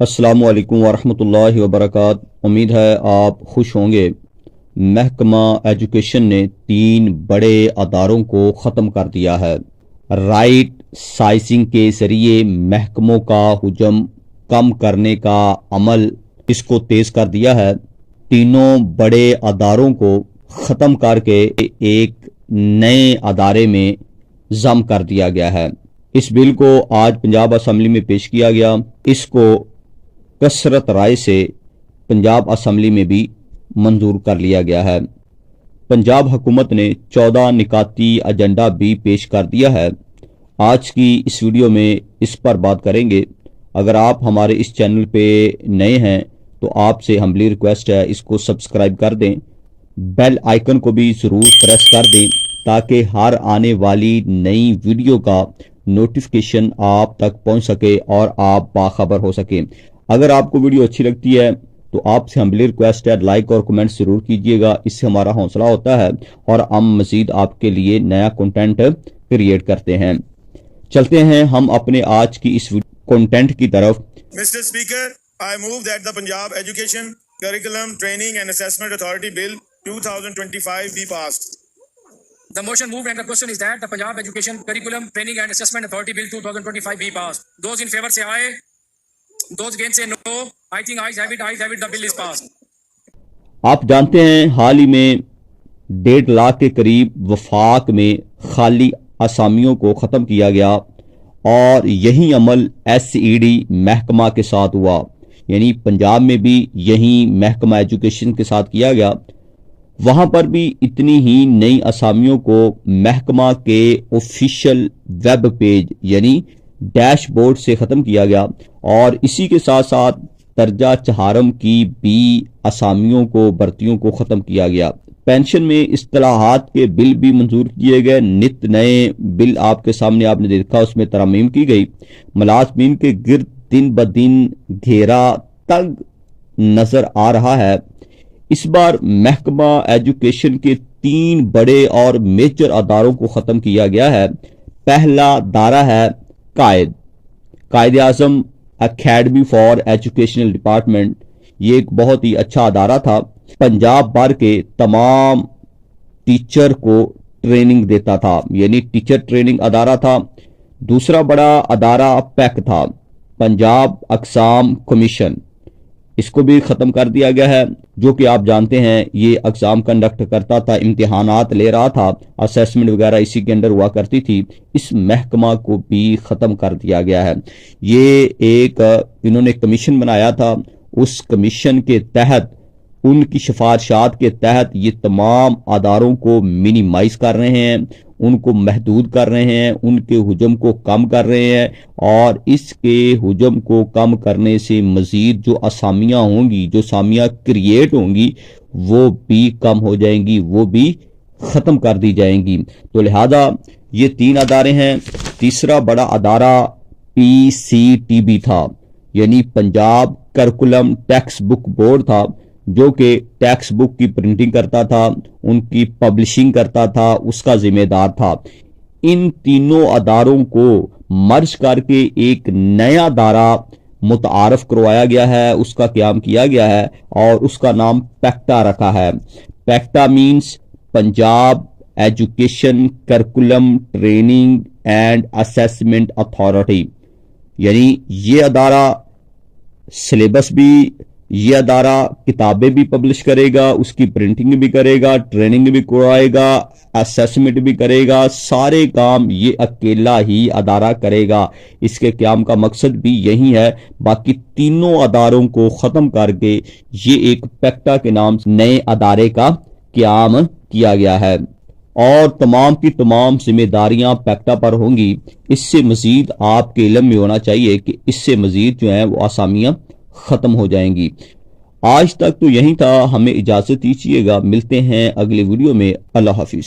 السلام علیکم ورحمۃ اللہ وبرکاتہ۔ امید ہے آپ خوش ہوں گے۔ محکمہ ایجوکیشن نے 3 بڑے اداروں کو ختم کر دیا ہے۔ رائٹ سائزنگ کے ذریعے محکموں کا حجم کم کرنے کا عمل اس کو تیز کر دیا ہے۔ تینوں بڑے اداروں کو ختم کر کے ایک نئے ادارے میں ضم کر دیا گیا ہے۔ اس بل کو آج پنجاب اسمبلی میں پیش کیا گیا۔ اس کو کثرت رائے سے پنجاب اسمبلی میں بھی منظور کر لیا گیا ہے۔ پنجاب حکومت نے 14 نکاتی ایجنڈا بھی پیش کر دیا ہے۔ آج کی اس ویڈیو میں اس پر بات کریں گے۔ اگر آپ ہمارے اس چینل پہ نئے ہیں تو آپ سے ہمبلی ریکویسٹ ہے اس کو سبسکرائب کر دیں، بیل آئیکن کو بھی ضرور پریس کر دیں تاکہ ہر آنے والی نئی ویڈیو کا نوٹیفیکیشن آپ تک پہنچ سکے اور آپ باخبر ہو سکیں۔ اگر آپ کو ویڈیو اچھی لگتی ہے تو آپ سے ہمبلی ریکویسٹ ہے لائک اور کمنٹ ضرور کیجئے گا، اس سے ہمارا حوصلہ ہوتا ہے اور ہم مزید آپ کے لیے نیا کنٹینٹ کریٹ کرتے ہیں۔ چلتے ہیں ہم اپنے آج کی اس کنٹینٹ کی طرف۔ Mr. Speaker, I move that the Punjab Education, Curriculum, Training and Assessment Authority Bill 2025 be passed. The motion moved and the question is that the Punjab Education, Curriculum, Training and Assessment Authority Bill 2025 be passed. Those in favor say aye. Those against say no. I think ayes have it, the bill is passed. آپ جانتے ہیں حال ہی میں 1.5 لاکھ کے قریب وفاق میں خالی اسامیوں کو ختم کیا گیا اور یہی عمل SED محکمہ کے ساتھ ہوا، یعنی پنجاب میں بھی یہی محکمہ ایجوکیشن کے ساتھ کیا گیا۔ وہاں پر بھی اتنی ہی نئی اسامیوں کو محکمہ کے آفیشیل ویب پیج یعنی ڈیش بورڈ سے ختم کیا گیا، اور اسی کے ساتھ ساتھ درجہ چہارم کی بھی اسامیوں کو بھرتیوں کو ختم کیا گیا۔ پینشن میں اصطلاحات کے بل بھی منظور کیے گئے، نت نئے بل آپ کے سامنے آپ نے دیکھا، اس میں ترامیم کی گئی۔ ملازمین کے گرد دن بدن گھیرا تنگ نظر آ رہا ہے۔ اس بار محکمہ ایجوکیشن کے 3 بڑے اور میجر اداروں کو ختم کیا گیا ہے۔ پہلا ادارہ ہے Quaid Azam academy for educational department. یہ ایک بہت ہی اچھا ادارہ تھا، پنجاب بھر کے تمام ٹیچر کو ٹریننگ دیتا تھا، یعنی ٹیچر ٹریننگ ادارہ تھا۔ دوسرا بڑا ادارہ پیک تھا، پنجاب اقسام کمیشن۔ اس کو بھی ختم کر دیا گیا ہے، جو کہ آپ جانتے ہیں یہ اگزام کنڈکٹ کرتا تھا، امتحانات لے رہا تھا، اسیسمنٹ وغیرہ اسی کے اندر ہوا کرتی تھی۔ اس محکمہ کو بھی ختم کر دیا گیا ہے۔ یہ ایک انہوں نے کمیشن بنایا تھا، اس کمیشن کے تحت ان کی سفارشات کے تحت یہ تمام اداروں کو منیمائز کر رہے ہیں، ان کو محدود کر رہے ہیں، ان کے حجم کو کم کر رہے ہیں، اور اس کے حجم کو کم کرنے سے مزید جو اسامیاں ہوں گی، جو اسامیاں کریٹ ہوں گی، وہ بھی کم ہو جائیں گی، وہ بھی ختم کر دی جائیں گی۔ تو لہذا یہ 3 ادارے ہیں۔ تیسرا بڑا ادارہ PCTB تھا، یعنی پنجاب کرکولم ٹیکسٹ بک بورڈ تھا، جو کہ ٹیکسٹ بک کی پرنٹنگ کرتا تھا، ان کی پبلشنگ کرتا تھا، اس کا ذمہ دار تھا۔ ان تینوں اداروں کو مرج کر کے ایک نیا ادارہ متعارف کروایا گیا ہے، اس کا قیام کیا گیا ہے، اور اس کا نام پیکٹا رکھا ہے۔ PECTA means Punjab education curriculum training and assessment authority, یعنی یہ ادارہ سلیبس بھی، یہ ادارہ کتابیں بھی پبلش کرے گا، اس کی پرنٹنگ بھی کرے گا، ٹریننگ بھی کرائے گا، اسیسمنٹ بھی کرے گا، سارے کام یہ اکیلا ہی ادارہ کرے گا۔ اس کے قیام کا مقصد بھی یہی ہے۔ باقی تینوں اداروں کو ختم کر کے یہ ایک پیکٹا کے نام سے نئے ادارے کا قیام کیا گیا ہے، اور تمام کی تمام ذمہ داریاں پیکٹا پر ہوں گی۔ اس سے مزید آپ کے علم میں ہونا چاہیے کہ اس سے مزید جو ہیں وہ اسامیاں ختم ہو جائیں گی۔ آج تک تو یہی تھا، ہمیں اجازت دیجیے گا، ملتے ہیں اگلے ویڈیو میں۔ اللہ حافظ۔